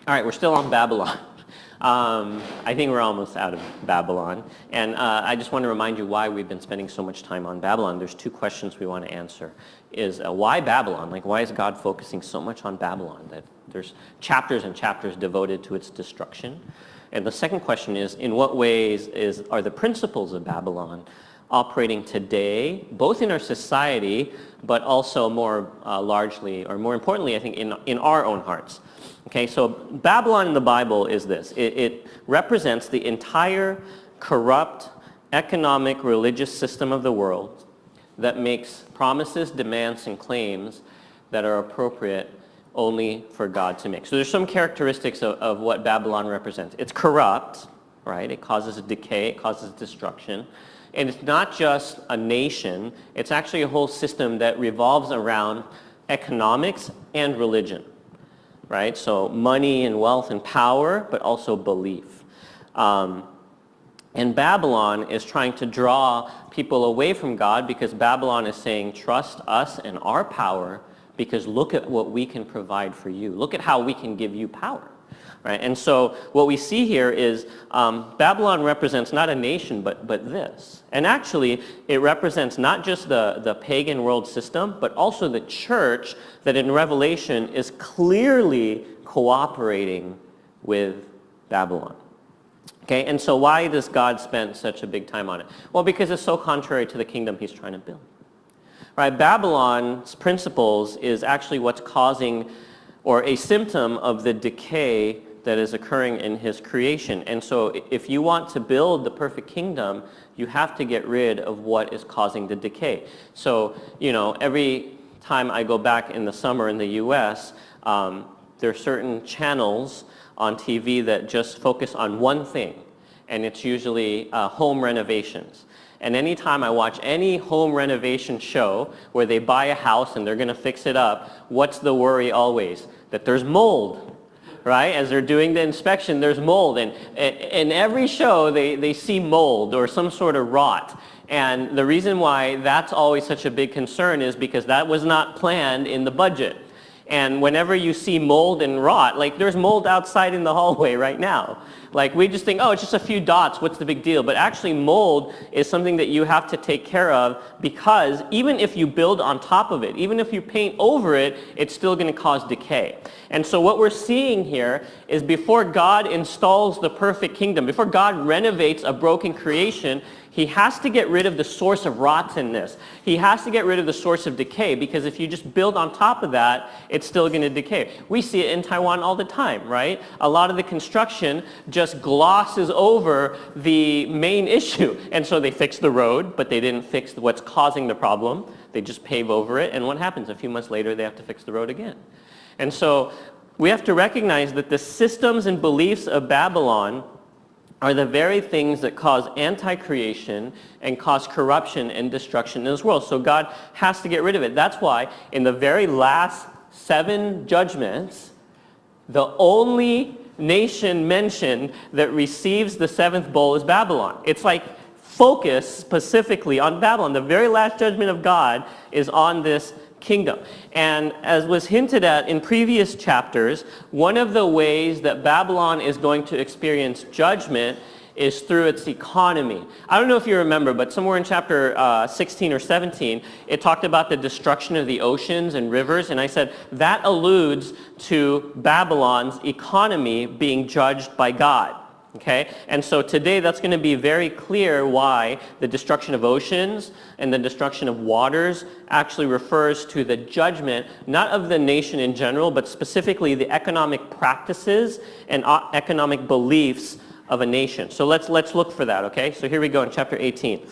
All right, we're still on Babylon. I think we're almost out of Babylon. And I just want to remind you why we've been spending so much time on Babylon. There's two questions we want to answer. Is why Babylon? Like, why is God focusing so much on Babylon? That there's chapters and chapters devoted to its destruction. And the second question is, in what ways are the principles of Babylon operating today, both in our society, but also more largely, or more importantly, I think, in our own hearts? Okay, so Babylon in the Bible is this. It represents the entire corrupt economic, religious system of the world that makes promises, demands, and claims that are appropriate only for God to make. So there's some characteristics of what Babylon represents. It's corrupt, right? It causes decay, it causes destruction. And it's not just a nation, it's actually a whole system that revolves around economics and religion. Right? So money and wealth and power, but also belief. And Babylon is trying to draw people away from God because Babylon is saying, trust us and our power because look at what we can provide for you. Look at how we can give you power. Right? And so what we see here is Babylon represents not a nation, but this. And actually, it represents not just the pagan world system, but also the church that in Revelation is clearly cooperating with Babylon. Okay, and so why does God spend such a big time on it? Well, because it's so contrary to the kingdom he's trying to build. Right? Babylon's principles is actually what's causing, or a symptom of the decay that is occurring in his creation. And so if you want to build the perfect kingdom, you have to get rid of what is causing the decay. So, every time I go back in the summer in the U.S., there are certain channels on TV that just focus on one thing, and it's usually home renovations. And anytime I watch any home renovation show where they buy a house and they're going to fix it up, what's the worry always? That there's mold. Right? As they're doing the inspection, there's mold. And in every show, they see mold or some sort of rot. And the reason why that's always such a big concern is because that was not planned in the budget. And whenever you see mold and rot, like there's mold outside in the hallway right now. Like we just think, oh, it's just a few dots, what's the big deal? But actually mold is something that you have to take care of because even if you build on top of it, even if you paint over it, it's still going to cause decay. And so what we're seeing here is before God installs the perfect kingdom, before God renovates a broken creation, he has to get rid of the source of rottenness. He has to get rid of the source of decay because if you just build on top of that, it's still going to decay. We see it in Taiwan all the time, right? A lot of the construction just glosses over the main issue. And so they fix the road, but they didn't fix what's causing the problem. They just pave over it. And what happens? A few months later, they have to fix the road again. And so we have to recognize that the systems and beliefs of Babylon are the very things that cause anti-creation and cause corruption and destruction in this world. So God has to get rid of it. That's why in the very last 7 judgments, the only nation mentioned that receives the 7th bowl is Babylon. It's like focus specifically on Babylon. The very last judgment of God is on this kingdom. And as was hinted at in previous chapters, one of the ways that Babylon is going to experience judgment is through its economy. I don't know if you remember, but somewhere in chapter 16 or 17, it talked about the destruction of the oceans and rivers, and I said that alludes to Babylon's economy being judged by God. Okay? And so today that's going to be very clear why the destruction of oceans and the destruction of waters actually refers to the judgment, not of the nation in general, but specifically the economic practices and economic beliefs of a nation. So let's look for that, okay? So here we go in chapter 18.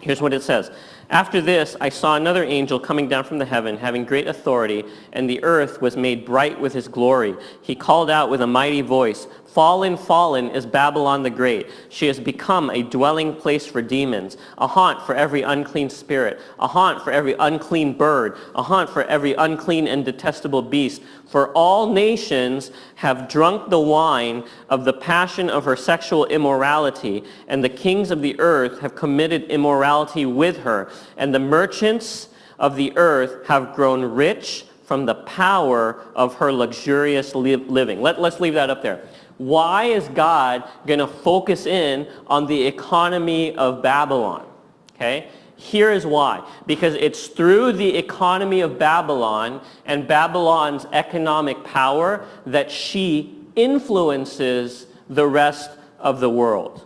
Here's what it says. After this, I saw another angel coming down from the heaven, having great authority, and the earth was made bright with his glory. He called out with a mighty voice, "Fallen, fallen is Babylon the Great. She has become a dwelling place for demons, a haunt for every unclean spirit, a haunt for every unclean bird, a haunt for every unclean and detestable beast. For all nations have drunk the wine of the passion of her sexual immorality, and the kings of the earth have committed immorality with her, and the merchants of the earth have grown rich from the power of her luxurious living. Let's leave that up there. Why is God going to focus in on the economy of Babylon? Okay? Here is why. Because it's through the economy of Babylon and Babylon's economic power that she influences the rest of the world.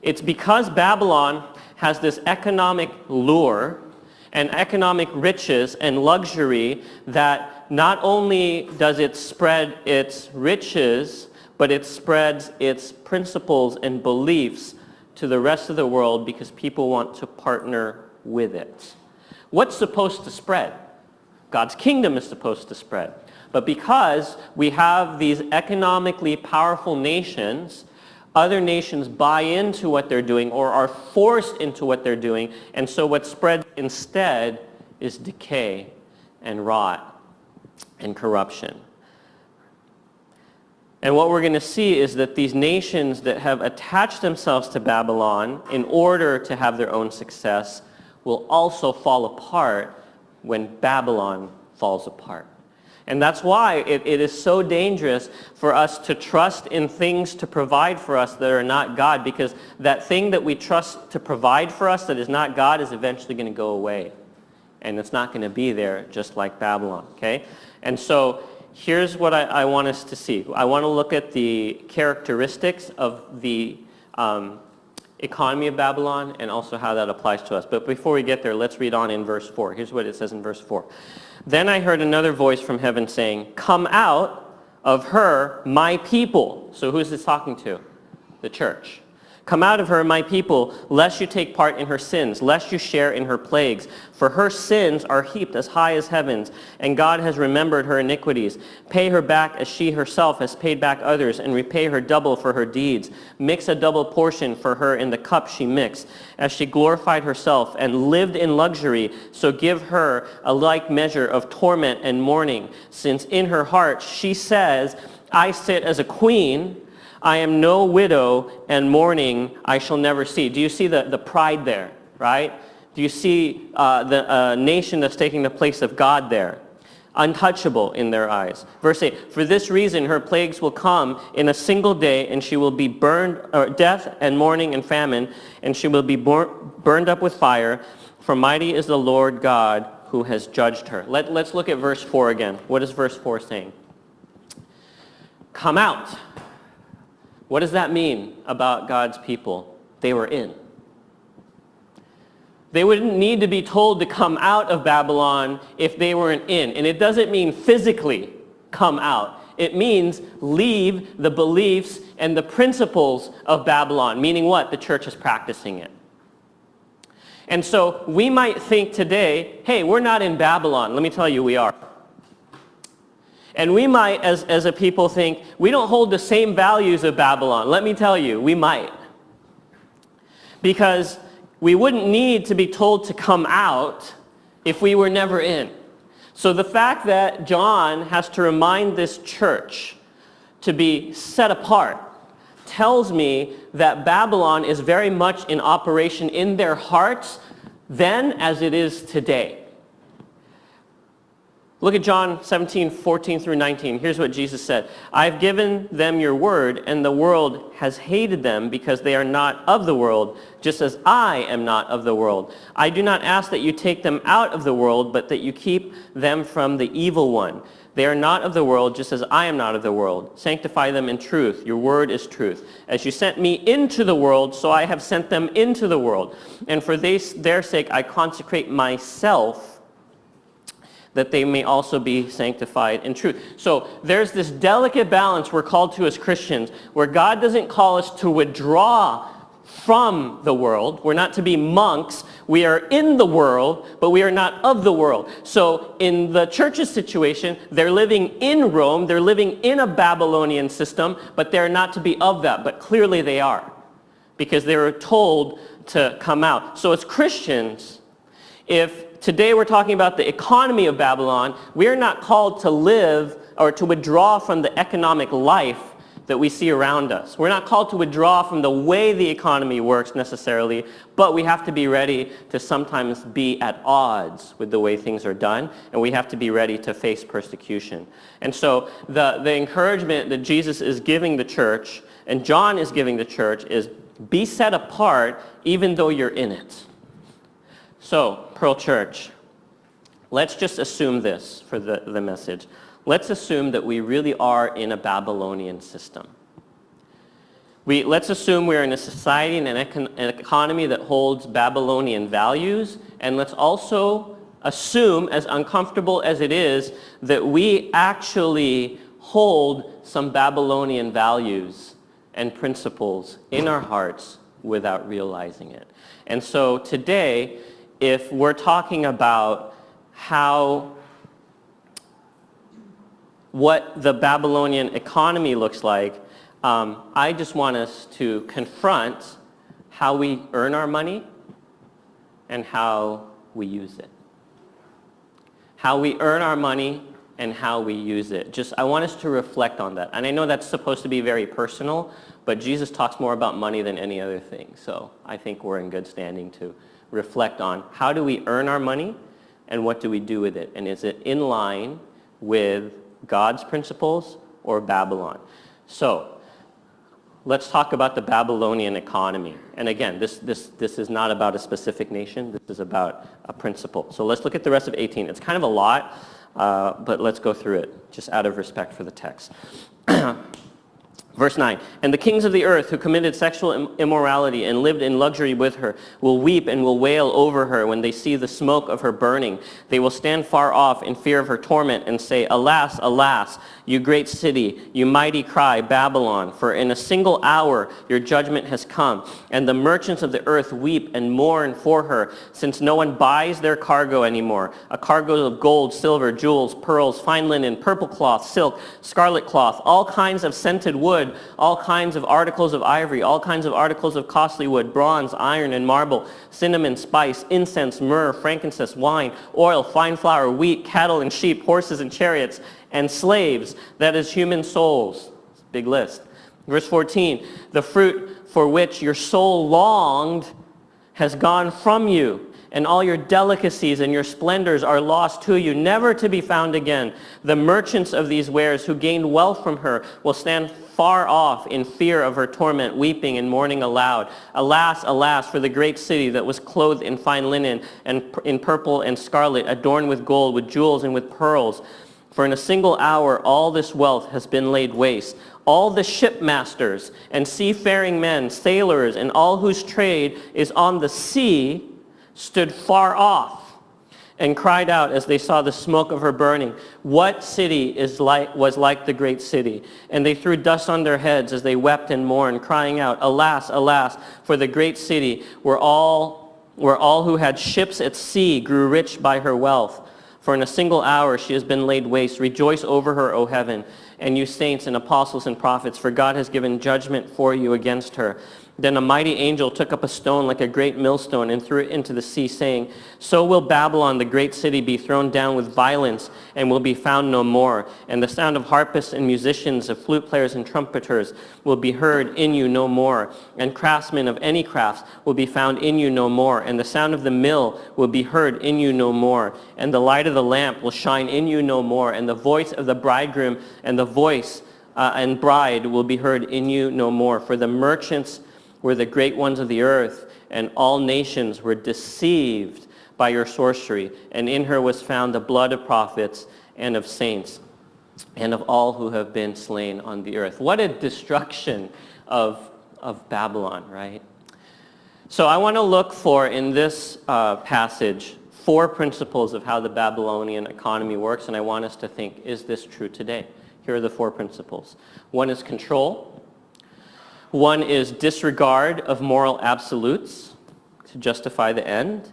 It's because Babylon has this economic lure and economic riches and luxury that not only does it spread its riches, but it spreads its principles and beliefs to the rest of the world because people want to partner with it. What's supposed to spread? God's kingdom is supposed to spread. But because we have these economically powerful nations, other nations buy into what they're doing or are forced into what they're doing, and so what spreads instead is decay and rot and corruption. And what we're going to see is that these nations that have attached themselves to Babylon in order to have their own success will also fall apart when Babylon falls apart. And that's why it is so dangerous for us to trust in things to provide for us that are not God, because that thing that we trust to provide for us that is not God is eventually going to go away. And it's not going to be there, just like Babylon. Okay? And so here's what I want us to see. I want to look at the characteristics of the economy of Babylon and also how that applies to us. But before we get there, let's read on in verse 4. Here's what it says in verse 4. Then I heard another voice from heaven saying, "Come out of her, my people." So who's this talking to? The church. "Come out of her, my people, lest you take part in her sins, lest you share in her plagues. For her sins are heaped as high as heavens, and God has remembered her iniquities. Pay her back as she herself has paid back others, and repay her double for her deeds. Mix a double portion for her in the cup she mixed, as she glorified herself and lived in luxury. So give her a like measure of torment and mourning, since in her heart she says, I sit as a queen, I am no widow, and mourning I shall never see." Do you see the pride there, right? Do you see the nation that's taking the place of God there? Untouchable in their eyes. Verse 8, "For this reason her plagues will come in a single day, and she will be burned, death and mourning and famine, and she will be burned up with fire. For mighty is the Lord God who has judged her." Let's look at verse 4 again. What is verse 4 saying? Come out. What does that mean about God's people? They were in. They wouldn't need to be told to come out of Babylon if they weren't in. And it doesn't mean physically come out. It means leave the beliefs and the principles of Babylon. Meaning what? The church is practicing it. And so we might think today, hey, we're not in Babylon. Let me tell you, we are. And we might, as a people, think, we don't hold the same values of Babylon. Let me tell you, we might. Because we wouldn't need to be told to come out if we were never in. So the fact that John has to remind this church to be set apart tells me that Babylon is very much in operation in their hearts then as it is today. Look at John 17:14 through 19. Here's what Jesus said. "I've given them your word, and the world has hated them because they are not of the world, just as I am not of the world. I do not ask that you take them out of the world, but that you keep them from the evil one. They are not of the world, just as I am not of the world. Sanctify them in truth. Your word is truth. As you sent me into the world, so I have sent them into the world. And for their sake I consecrate myself, that they may also be sanctified in truth." So there's this delicate balance we're called to as Christians, where God doesn't call us to withdraw from the world. We're not to be monks. We are in the world, but we are not of the world. So in the church's situation, they're living in Rome. They're living in a Babylonian system, but they're not to be of that. But clearly they are, because they were told to come out. So as Christians, if today we're talking about the economy of Babylon, we are not called to live or to withdraw from the economic life that we see around us. We're not called to withdraw from the way the economy works necessarily, but we have to be ready to sometimes be at odds with the way things are done, and we have to be ready to face persecution. And so the encouragement that Jesus is giving the church, and John is giving the church, is be set apart even though you're in it. So, Pearl Church, let's just assume this for the message. Let's assume that we really are in a Babylonian system. Let's assume we're in a society and an economy that holds Babylonian values, and let's also assume, as uncomfortable as it is, that we actually hold some Babylonian values and principles in our hearts without realizing it. And so today, if we're talking about what the Babylonian economy looks like, I just want us to confront how we earn our money and how we use it. How we earn our money and how we use it. I want us to reflect on that. And I know that's supposed to be very personal, but Jesus talks more about money than any other thing. So I think we're in good standing to reflect on how do we earn our money and what do we do with it? And is it in line with God's principles or Babylon? So let's talk about the Babylonian economy. And again, this is not about a specific nation. This is about a principle. So let's look at the rest of 18. It's kind of a lot, but let's go through it, just out of respect for the text. Verse 9, and the kings of the earth who committed sexual immorality and lived in luxury with her will weep and will wail over her when they see the smoke of her burning. They will stand far off in fear of her torment and say, alas, alas, you great city, you mighty cry, Babylon, for in a single hour your judgment has come. And the merchants of the earth weep and mourn for her, since no one buys their cargo anymore, a cargo of gold, silver, jewels, pearls, fine linen, purple cloth, silk, scarlet cloth, all kinds of scented wood, all kinds of articles of ivory, all kinds of articles of costly wood, bronze, iron, and marble, cinnamon, spice, incense, myrrh, frankincense, wine, oil, fine flour, wheat, cattle and sheep, horses and chariots, and slaves, that is human souls. It's a big list. Verse 14, the fruit for which your soul longed has gone from you, and all your delicacies and your splendors are lost to you, never to be found again. The merchants of these wares who gained wealth from her will stand far off in fear of her torment, weeping and mourning aloud. Alas, alas, for the great city that was clothed in fine linen and in purple and scarlet, adorned with gold, with jewels and with pearls. For in a single hour all this wealth has been laid waste. All the shipmasters and seafaring men, sailors, and all whose trade is on the sea stood far off and cried out as they saw the smoke of her burning, what city was like the great city? And they threw dust on their heads as they wept and mourned, crying out, alas, alas, for the great city where all who had ships at sea grew rich by her wealth. For in a single hour she has been laid waste. Rejoice over her, O heaven, and you saints and apostles and prophets, for God has given judgment for you against her. Then a mighty angel took up a stone like a great millstone and threw it into the sea, saying, so will Babylon, the great city, be thrown down with violence and will be found no more. And the sound of harpists and musicians, of flute players and trumpeters will be heard in you no more. And craftsmen of any crafts will be found in you no more. And the sound of the mill will be heard in you no more. And the light of the lamp will shine in you no more. And the voice of the bridegroom and the voice and bride will be heard in you no more. For the merchants were the great ones of the earth, and all nations were deceived by your sorcery. And in her was found the blood of prophets and of saints and of all who have been slain on the earth. What a destruction of Babylon, right? So I want to look for, in this passage, 4 principles of how the Babylonian economy works, and I want us to think, is this true today? Here are the 4 principles. 1 is control. 1 is disregard of moral absolutes to justify the end.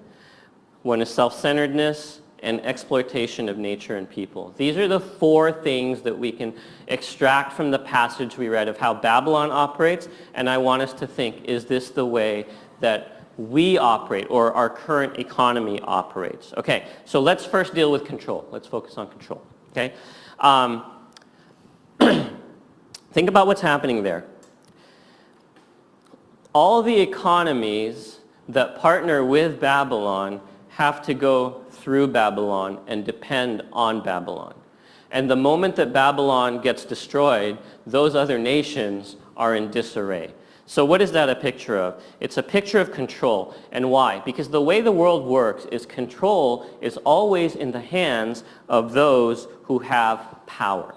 1 is self-centeredness and exploitation of nature and people. These are the 4 things that we can extract from the passage we read of how Babylon operates, and I want us to think, is this the way that we operate or our current economy operates? Okay, so let's first deal with control. Let's focus on control, okay? Think about what's happening there. All the economies that partner with Babylon have to go through Babylon and depend on Babylon. And the moment that Babylon gets destroyed, those other nations are in disarray. So what is that a picture of? It's a picture of control. And why? Because the way the world works is control is always in the hands of those who have power.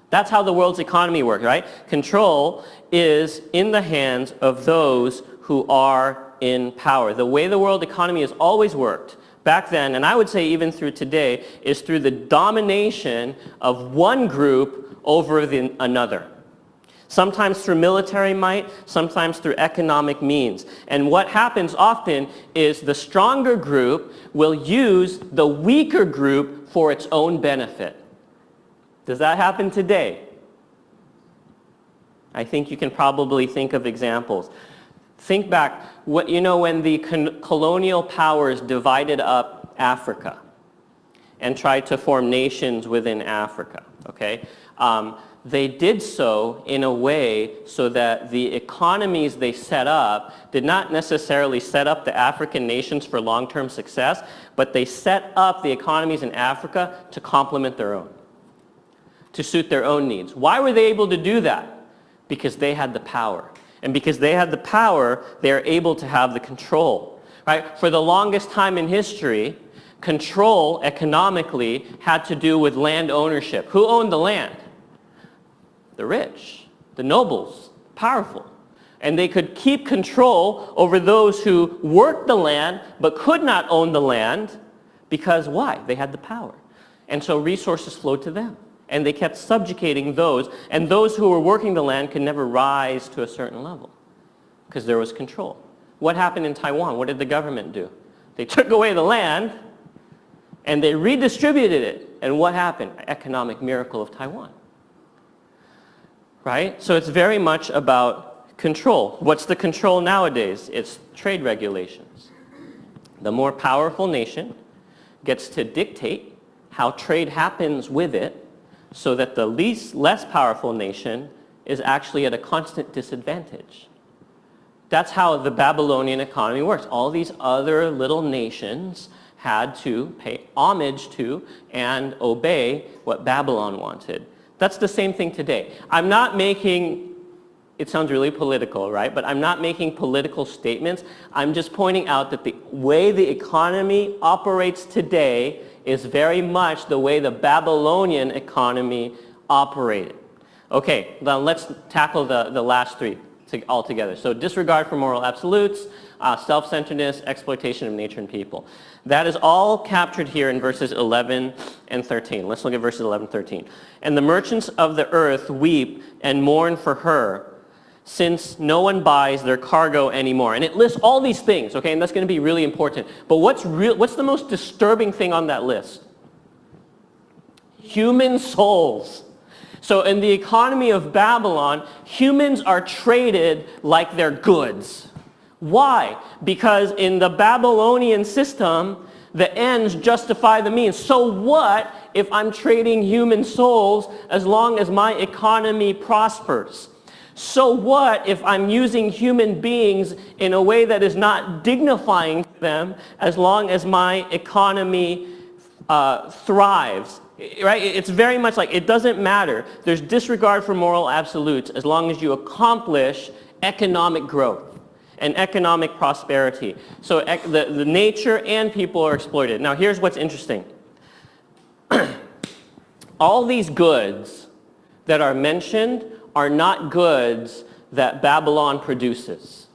That's how the world's economy works, right? Control is in the hands of those who are in power. The way the world economy has always worked back then, and I would say even through today, is through the domination of one group over another. Sometimes through military might, sometimes through economic means. And what happens often is the stronger group will use the weaker group for its own benefit. Does that happen today? I think you can probably think of examples. Think back, when the colonial powers divided up Africa and tried to form nations within Africa, okay? They did so in a way so that the economies they set up did not necessarily set up the African nations for long-term success, but they set up the economies in Africa to complement their own, to suit their own needs. Why were they able to do that? Because they had the power. And because they had the power, they are able to have the control. Right? For the longest time in history, control economically had to do with land ownership. Who owned the land? The rich, the nobles, powerful. And they could keep control over those who worked the land but could not own the land because why? They had the power. And so resources flowed to them. And they kept subjugating those, and those who were working the land could never rise to a certain level because there was control. What happened in Taiwan? What did the government do? They took away the land and they redistributed it. And what happened? Economic miracle of Taiwan. Right? So it's very much about control. What's the control nowadays? It's trade regulations. The more powerful nation gets to dictate how trade happens with it, so that the less powerful nation is actually at a constant disadvantage. That's how the Babylonian economy works. All these other little nations had to pay homage to and obey what Babylon wanted. That's the same thing today. I'm not making, it sounds really political, right? But I'm not making political statements. I'm just pointing out that the way the economy operates today is very much the way the Babylonian economy operated. Okay, now let's tackle the last three all together. So disregard for moral absolutes, self-centeredness, exploitation of nature and people. That is all captured here in verses 11 and 13. Let's look at verses 11 and 13. And the merchants of the earth weep and mourn for her, since no one buys their cargo anymore. And it lists all these things, okay, and that's going to be really important. But what's the most disturbing thing on that list? Human souls. So in the economy of Babylon, humans are traded like they're goods. Why? Because in the Babylonian system, the ends justify the means. So what if I'm trading human souls as long as my economy prospers? So what if I'm using human beings in a way that is not dignifying them as long as my economy thrives? Right? It's very much like it doesn't matter. There's disregard for moral absolutes as long as you accomplish economic growth and economic prosperity. So the nature and people are exploited. Now here's what's interesting. All these goods that are mentioned are not goods that Babylon produces.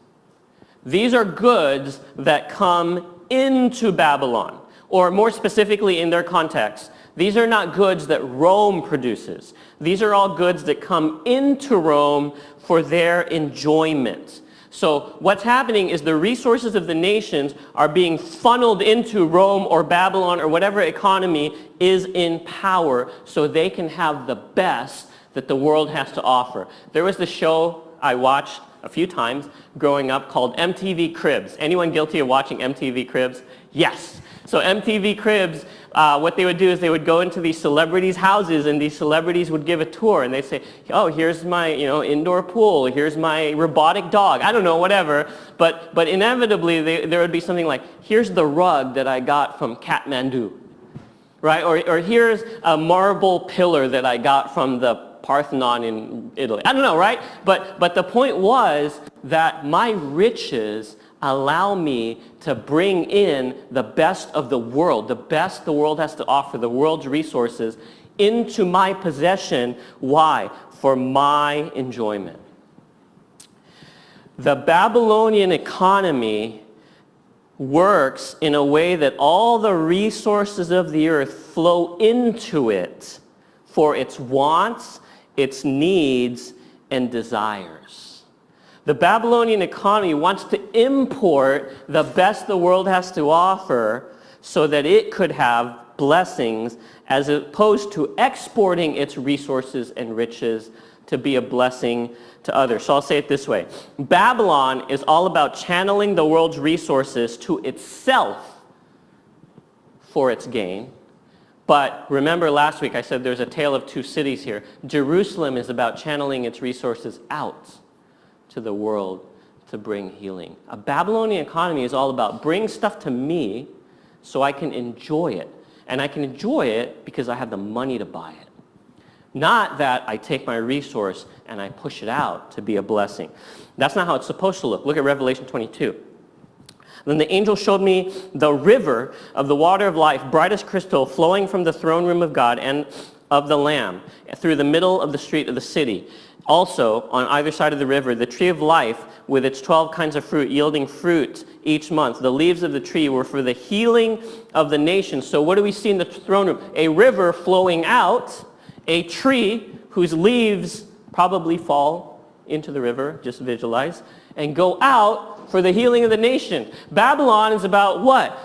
These are goods that come into Babylon, or more specifically in their context, these are not goods that Rome produces. These are all goods that come into Rome for their enjoyment. So what's happening is the resources of the nations are being funneled into Rome or Babylon or whatever economy is in power so they can have the best that the world has to offer. There was this show I watched a few times growing up called MTV Cribs. Anyone guilty of watching MTV Cribs? Yes. So MTV Cribs what they would do is they would go into these celebrities' houses, and these celebrities would give a tour, and they'd say, oh, here's my indoor pool, here's my robotic dog, I don't know, whatever. But inevitably, there would be something like, here's the rug that I got from Kathmandu, right? Or here's a marble pillar that I got from the Parthenon in Italy. I don't know, right? But the point was that my riches allow me to bring in the best of the world, the best the world has to offer, the world's resources, into my possession. Why? For my enjoyment. The Babylonian economy works in a way that all the resources of the earth flow into it for its wants, its needs, and desires. The Babylonian economy wants to import the best the world has to offer so that it could have blessings, as opposed to exporting its resources and riches to be a blessing to others. So I'll say it this way. Babylon is all about channeling the world's resources to itself for its gain. But remember last week I said there's a tale of two cities here. Jerusalem is about channeling its resources out to the world to bring healing. A Babylonian economy is all about bring stuff to me so I can enjoy it. And I can enjoy it because I have the money to buy it. Not that I take my resource and I push it out to be a blessing. That's not how it's supposed to look. Look at Revelation 22. Then the angel showed me the river of the water of life, bright as crystal, flowing from the throne room of God and of the Lamb, through the middle of the street of the city. Also, on either side of the river, the tree of life with its 12 kinds of fruit, yielding fruit each month. The leaves of the tree were for the healing of the nations. So what do we see in the throne room? A river flowing out, a tree whose leaves probably fall into the river, just visualize, and go out for the healing of the nation. Babylon is about what?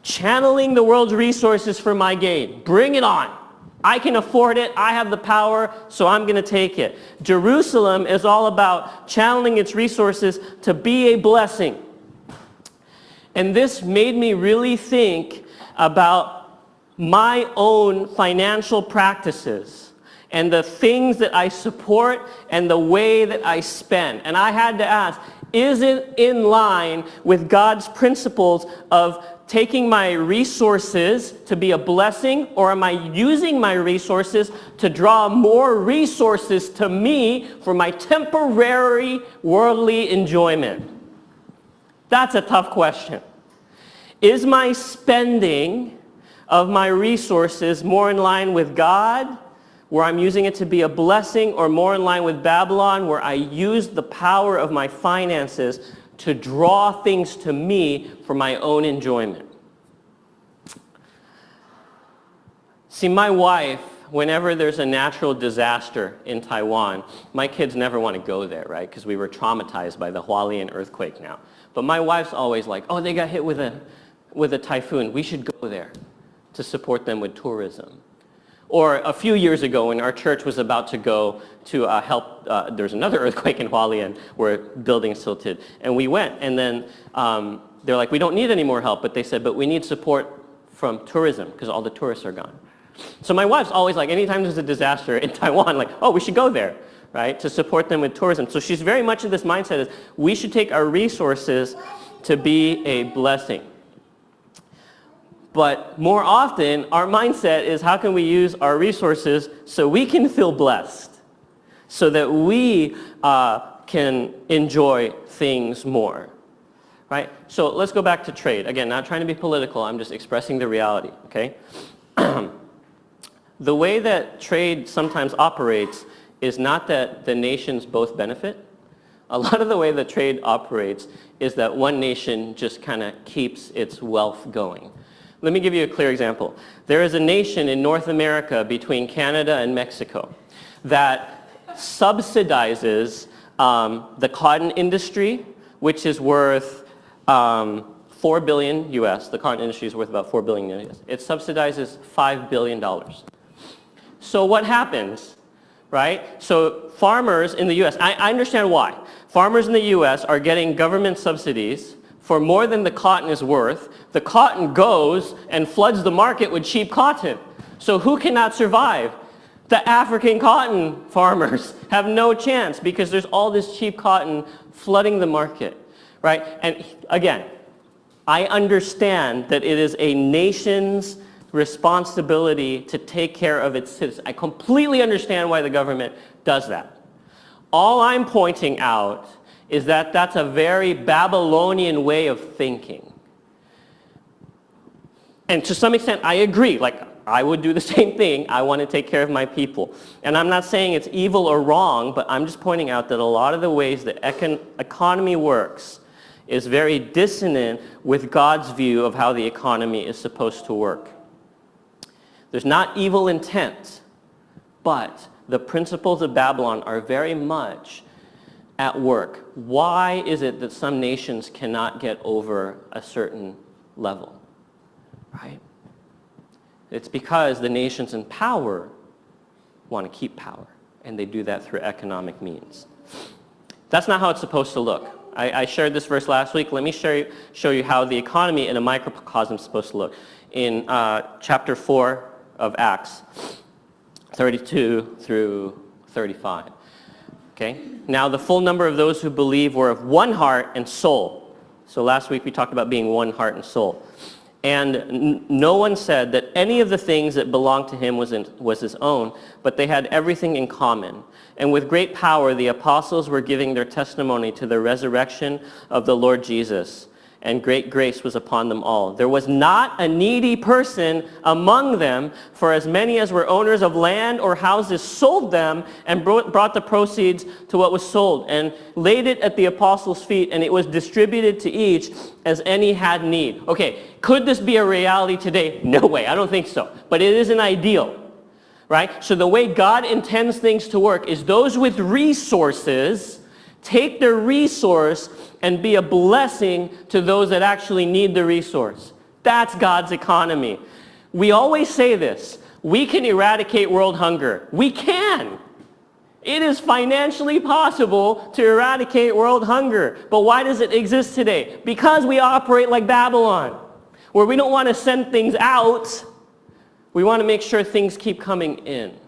Channeling the world's resources for my gain. Bring it on. I can afford it. I have the power, so I'm going to take it. Jerusalem is all about channeling its resources to be a blessing. And this made me really think about my own financial practices and the things that I support and the way that I spend. And I had to ask, is it in line with God's principles of taking my resources to be a blessing, or am I using my resources to draw more resources to me for my temporary worldly enjoyment? That's a tough question. Is my spending of my resources more in line with God, where I'm using it to be a blessing, or more in line with Babylon, where I use the power of my finances to draw things to me for my own enjoyment? See, my wife, whenever there's a natural disaster in Taiwan, my kids never want to go there, right? Because we were traumatized by the Hualien earthquake now. But my wife's always like, oh, they got hit with a typhoon. We should go there to support them with tourism. Or a few years ago when our church was about to go to help, there's another earthquake in Hualien where buildings tilted. And we went, and then they're like, we don't need any more help. But they said, but we need support from tourism because all the tourists are gone. So my wife's always like, anytime there's a disaster in Taiwan, like, oh, we should go there, right, to support them with tourism. So she's very much in this mindset is we should take our resources to be a blessing. But more often, our mindset is how can we use our resources so we can feel blessed, so that we can enjoy things more, right? So let's go back to trade. Again, not trying to be political, I'm just expressing the reality, okay? The way that trade sometimes operates is not that the nations both benefit. A lot of the way that trade operates is that one nation just kind of keeps its wealth going. Let me give you a clear example. There is a nation in North America between Canada and Mexico that subsidizes the cotton industry, which is worth $4 billion US. The cotton industry is worth about $4 billion US. It subsidizes $5 billion. So what happens, right? So farmers in the US, I understand why. Farmers in the US are getting government subsidies for more than the cotton is worth, the cotton goes and floods the market with cheap cotton. So who cannot survive? The African cotton farmers have no chance because there's all this cheap cotton flooding the market, right? And again, I understand that it is a nation's responsibility to take care of its citizens. I completely understand why the government does that. All I'm pointing out is that that's a very Babylonian way of thinking. And to some extent, I agree. Like, I would do the same thing. I want to take care of my people. And I'm not saying it's evil or wrong, but I'm just pointing out that a lot of the ways the economy works is very dissonant with God's view of how the economy is supposed to work. There's not evil intent, but the principles of Babylon are very much at work. Why is it that some nations cannot get over a certain level? Right? It's because the nations in power want to keep power, and they do that through economic means. That's not how it's supposed to look. I shared this verse last week. Let me show you how the economy in a microcosm is supposed to look. In chapter 4 of Acts, 32 through 35. Okay? Now the full number of those who believe were of one heart and soul. So last week we talked about being one heart and soul. And no one said that any of the things that belonged to him was his own, but they had everything in common. And with great power the apostles were giving their testimony to the resurrection of the Lord Jesus. And great grace was upon them all. There was not a needy person among them, for as many as were owners of land or houses sold them and brought the proceeds to what was sold and laid it at the apostles' feet, and it was distributed to each as any had need. Okay, could this be a reality today? No way, I don't think so. But it is an ideal, right? So the way God intends things to work is those with resources take their resource and be a blessing to those that actually need the resource. That's God's economy. We always say this. We can eradicate world hunger. We can. It is financially possible to eradicate world hunger. But why does it exist today? Because we operate like Babylon, where we don't want to send things out. We want to make sure things keep coming in.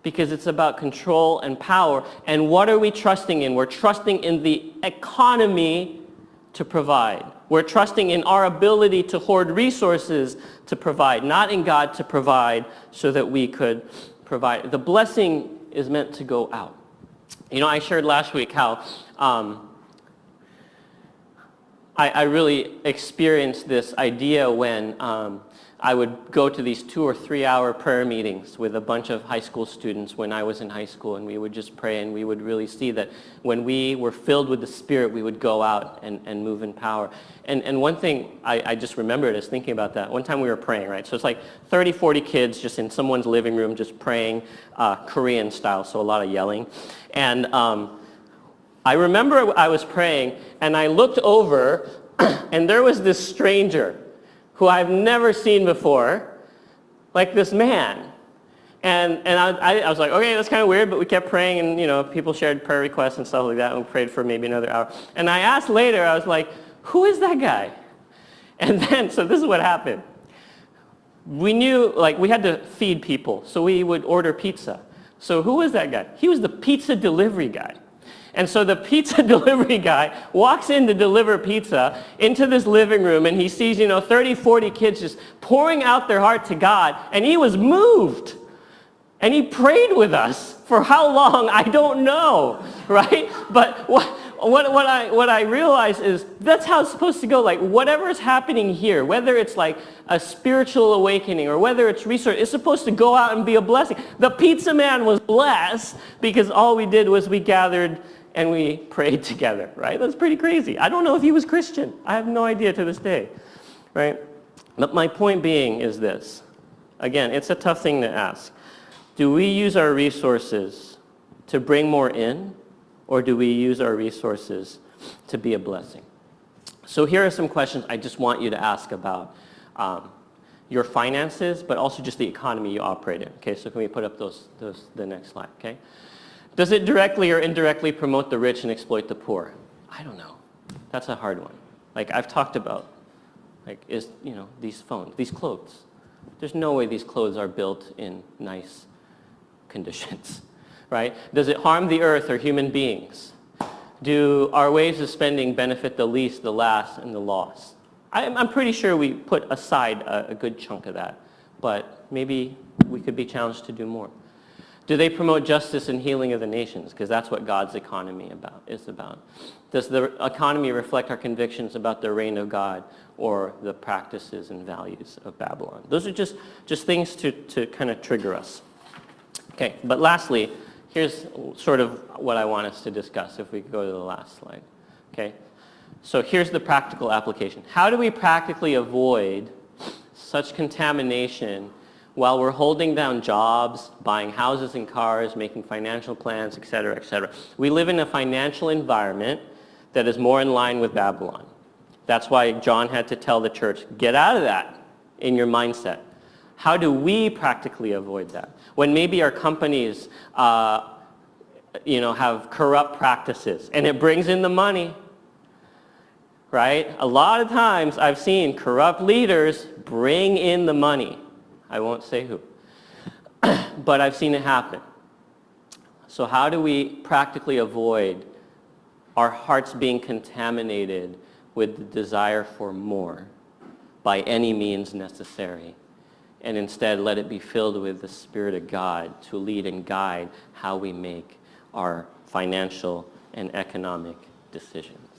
Because it's about control and power. And what are we trusting in? We're trusting in the economy to provide. We're trusting in our ability to hoard resources to provide, not in God to provide so that we could provide. The blessing is meant to go out. You know, I shared last week how I really experienced this idea when I would go to these 2 or 3 hour prayer meetings with a bunch of high school students when I was in high school, and we would just pray, and we would really see that when we were filled with the Spirit, we would go out and move in power. And one thing I just remembered as thinking about that, one time we were praying, right? So it's like 30, 40 kids just in someone's living room just praying Korean style, so a lot of yelling. And I remember I was praying, and I looked over, and there was this stranger who I've never seen before, like this man. And I was like, okay, that's kind of weird, but we kept praying, and you know, people shared prayer requests and stuff like that, and we prayed for maybe another hour. And I asked later, I was like, who is that guy? And then, so this is what happened. We knew, like, we had to feed people, so we would order pizza. So who was that guy? He was the pizza delivery guy. And so the pizza delivery guy walks in to deliver pizza into this living room, and he sees, 30, 40 kids just pouring out their heart to God, and he was moved. And he prayed with us for how long, I don't know, right? But what I realize is that's how it's supposed to go. Like, whatever is happening here, whether it's like a spiritual awakening or whether it's research, it's supposed to go out and be a blessing. The pizza man was blessed because all we did was we gathered and we prayed together, right? That's pretty crazy. I don't know if he was Christian. I have no idea to this day, right? But my point being is this. Again, it's a tough thing to ask. Do we use our resources to bring more in, or do we use our resources to be a blessing? So here are some questions I just want you to ask about your finances, but also just the economy you operate in. Okay, so can we put up the next slide, okay? Does it directly or indirectly promote the rich and exploit the poor? I don't know. That's a hard one. Like I've talked about, these phones, these clothes. There's no way these clothes are built in nice conditions, right? Does it harm the earth or human beings? Do our ways of spending benefit the least, the last, and the lost? I'm pretty sure we put aside a good chunk of that, but maybe we could be challenged to do more. Do they promote justice and healing of the nations? Because that's what God's economy is about. Does the economy reflect our convictions about the reign of God or the practices and values of Babylon? Those are just things to kind of trigger us. Okay, but lastly, here's sort of what I want us to discuss if we could go to the last slide. Okay, so here's the practical application. How do we practically avoid such contamination while we're holding down jobs, buying houses and cars, making financial plans, et cetera, et cetera? We live in a financial environment that is more in line with Babylon. That's why John had to tell the church, get out of that in your mindset. How do we practically avoid that? When maybe our companies have corrupt practices and it brings in the money, right? A lot of times I've seen corrupt leaders bring in the money. I won't say who, but I've seen it happen. So how do we practically avoid our hearts being contaminated with the desire for more by any means necessary, and instead let it be filled with the Spirit of God to lead and guide how we make our financial and economic decisions?